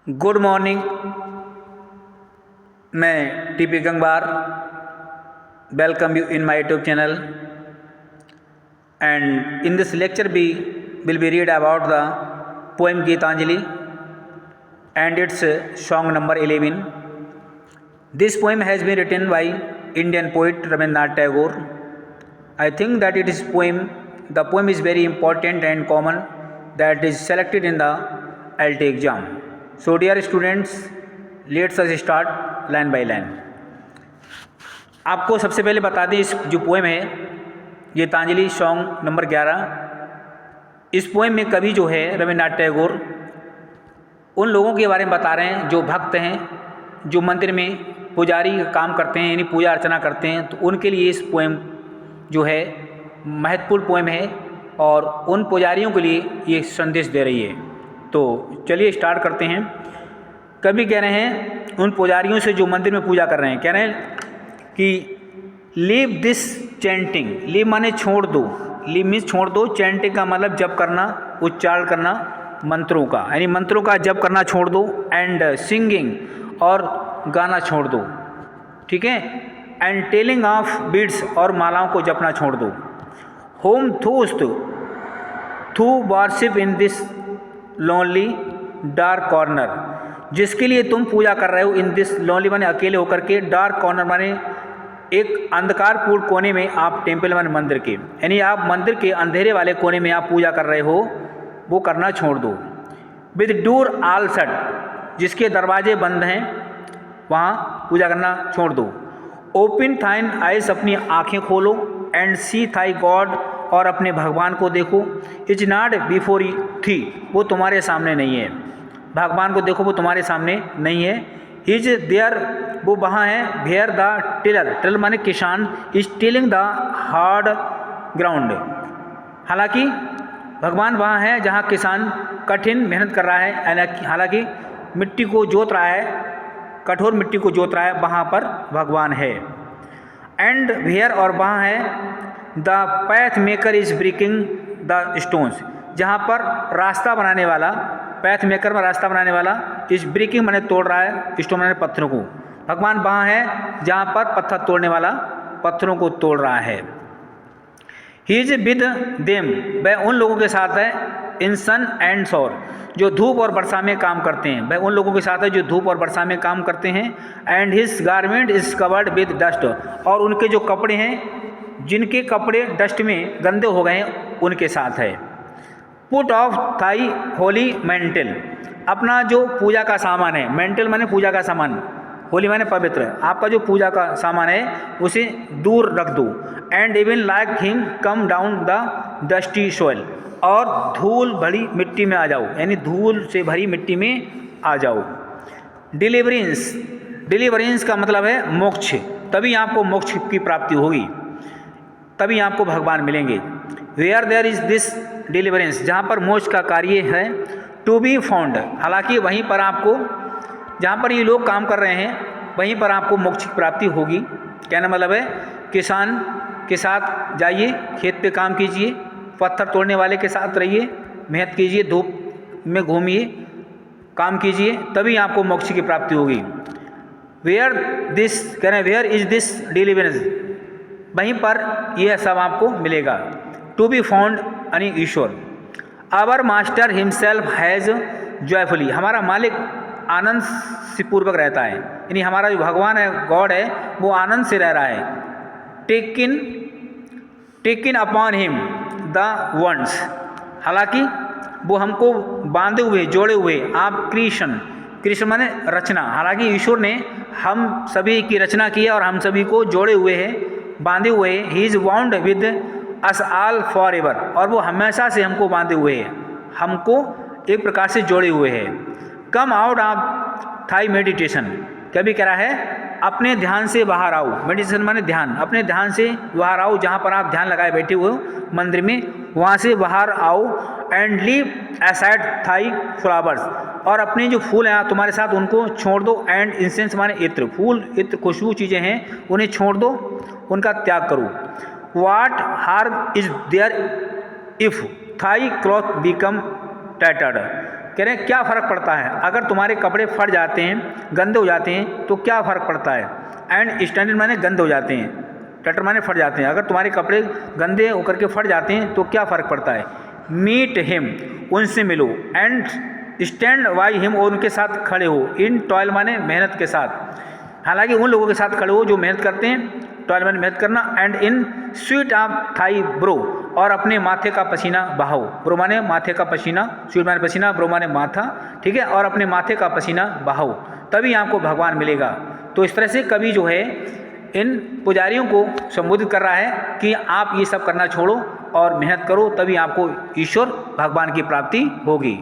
Good morning. मैं TP Gangwar welcome you in my YouTube channel and in this lecture we will be read about the poem Geetanjali and its song number 11. This poem has been written by Indian poet Rabindranath Tagore. I think that the poem is very important and common that is selected in the LT exam. So dear students, let's us start line by line. आपको सबसे पहले बता दें इस जो poem है Geetanjali song number 11, इस poem में कवि जो है रविन्द्रनाथ टैगोर उन लोगों के बारे में बता रहे हैं जो भक्त हैं, जो मंदिर में पुजारी का काम करते हैं यानी पूजा अर्चना करते हैं, तो उनके लिए इस पोएम जो है महत्वपूर्ण पोएम है और उन पुजारियों के लिए ये संदेश दे रही है। तो चलिए स्टार्ट करते हैं। कवि कह रहे हैं उन पुजारियों से जो मंदिर में पूजा कर रहे हैं, कह रहे हैं कि लीव दिस चैंटिंग, लीव माने छोड़ दो, लीव मीन्स छोड़ दो, चैंटिंग का मतलब जप करना, उच्चारण करना मंत्रों का, यानी मंत्रों का जप करना छोड़ दो, एंड सिंगिंग और गाना छोड़ दो, ठीक है, एंड टेलिंग ऑफ बीड्स और मालाओं को जपना छोड़ दो। होम थोस्ट थू worship in this lonely dark corner, जिसके लिए तुम पूजा कर रहे हो, इन दिस लोनली माने अकेले होकर के, डार्क कॉर्नर माने एक अंधकारपूर्ण कोने में, आप टेम्पल माने मंदिर के, यानी आप मंदिर के अंधेरे वाले कोने में आप पूजा कर रहे हो, वो करना छोड़ दो। विद डोर ऑल शट, जिसके दरवाजे बंद हैं वहाँ पूजा करना छोड़ दो। ओपन थाइन आइज, अपनी आँखें खोलो, एंड सी थाई गॉड, और अपने भगवान को देखो। इज नॉट बिफोर थी, वो तुम्हारे सामने नहीं है, भगवान को देखो वो तुम्हारे सामने नहीं है। इज देयर, वो वहाँ है, वेयर द टिलर, टिलर माने किसान, is tilling the hard ground, हालांकि भगवान वहाँ है जहाँ किसान कठिन मेहनत कर रहा है, हालांकि मिट्टी को जोत रहा है, कठोर मिट्टी को जोत रहा है, वहाँ पर भगवान है। एंड वेयर, और वहाँ है, the path maker is breaking the stones, जहाँ पर रास्ता बनाने वाला, पैथ मेकर में रास्ता बनाने वाला, इस ब्रेकिंग माने तोड़ रहा है, स्टोन माने पत्थरों को, भगवान वहाँ है जहाँ पर पत्थर तोड़ने वाला पत्थरों को तोड़ रहा है। ही इज विद देम, वह उन लोगों के साथ है, इन सन एंड सौर, जो धूप और वर्षा में काम करते हैं, वह उन लोगों के साथ है जो धूप और वर्षा में काम करते हैं। And his garment is covered with dust, और उनके जो कपड़े हैं, जिनके कपड़े डस्ट में गंदे हो गए हैं, उनके साथ है। Put of thigh Holi mental, अपना जो पूजा का सामान है, मेंटल माने पूजा का सामान, होली माने पवित्र, आपका जो पूजा का सामान है उसे दूर रख दो। And even like him come down the dusty soil, और धूल भरी मिट्टी में आ जाओ, यानी धूल से भरी मिट्टी में आ जाओ। डिलीवरेंस, डिलीवरेंस का मतलब है मोक्ष, तभी आपको मोक्ष की प्राप्ति होगी, तभी आपको भगवान मिलेंगे। Where there is this deliverance, जहाँ पर मोक्ष का कार्य है, टू बी फाउंड, हालांकि वहीं पर आपको, जहाँ पर ये लोग काम कर रहे हैं वहीं पर आपको मोक्ष की प्राप्ति होगी। कहना मतलब है किसान के साथ जाइए, खेत पे काम कीजिए, पत्थर तोड़ने वाले के साथ रहिए, मेहनत कीजिए, धूप में घूमिए, काम कीजिए, तभी आपको मोक्ष की प्राप्ति होगी। वेयर दिस, कह रहे हैं वेयर इज दिस डिलीवरेंस, वहीं पर यह सब आपको मिलेगा। टू बी फाउंड यानी ईश्वर। Our master himself has joyfully, हमारा मालिक आनंद से पूर्वक रहता है, यानी हमारा जो भगवान है, गॉड है, वो आनंद से रह रहा है। Taken upon him the ones, हालांकि वो हमको बांधे हुए, जोड़े हुए, आप क्रिएशन, कृष्ण माने रचना, हालांकि ईश्वर ने हम सभी की रचना की है और हम सभी को जोड़े हुए हैं, बांधे हुए हैं। He is bound with us all for ever, और वो हमेशा से हमको बांधे हुए हैं, हमको एक प्रकार से जोड़े हुए हैं। Come out of thigh meditation, कभी कह रहा है अपने ध्यान से बाहर आओ, मेडिटेशन माने ध्यान, अपने ध्यान से बाहर आओ, जहाँ पर आप ध्यान लगाए बैठे हुए हो मंदिर में, वहाँ से बाहर आओ। And leave aside thy flowers, और अपने जो फूल हैं तुम्हारे साथ उनको छोड़ दो। एंड इंसेंस माने इत्र, फूल इत्र खुशबू चीज़ें हैं उन्हें छोड़ दो, उनका त्याग करो। What harm is there if thy cloth become tattered, कह रहे हैं क्या फ़र्क पड़ता है, अगर तुम्हारे कपड़े फट जाते हैं, गंदे हो जाते हैं तो क्या फ़र्क पड़ता है। एंड स्टैंडर्ड माने गंदे हो जाते हैं, टटर माने फट जाते हैं, अगर तुम्हारे कपड़े गंदे होकर के फट जाते हैं तो क्या फ़र्क पड़ता है। मीट हिम, उनसे मिलो, एंड स्टैंड बाई हिम, और उनके साथ खड़े हो। इन टॉयल माने मेहनत के साथ, हालांकि उन लोगों के साथ खड़े हो जो मेहनत करते हैं, टॉयल माने मेहनत करना। And in sweet of thigh bro, और अपने माथे का पसीना बहाओ। ब्रो माने माथे का पसीना, स्वीट माने पसीना, ब्रो माने माथा, ठीक है, और अपने माथे का पसीना बहाओ, तभी आपको भगवान मिलेगा। तो इस तरह से कवि जो है इन पुजारियों को संबोधित कर रहा है कि आप ये सब करना छोड़ो और मेहनत करो, तभी आपको ईश्वर भगवान की प्राप्ति होगी।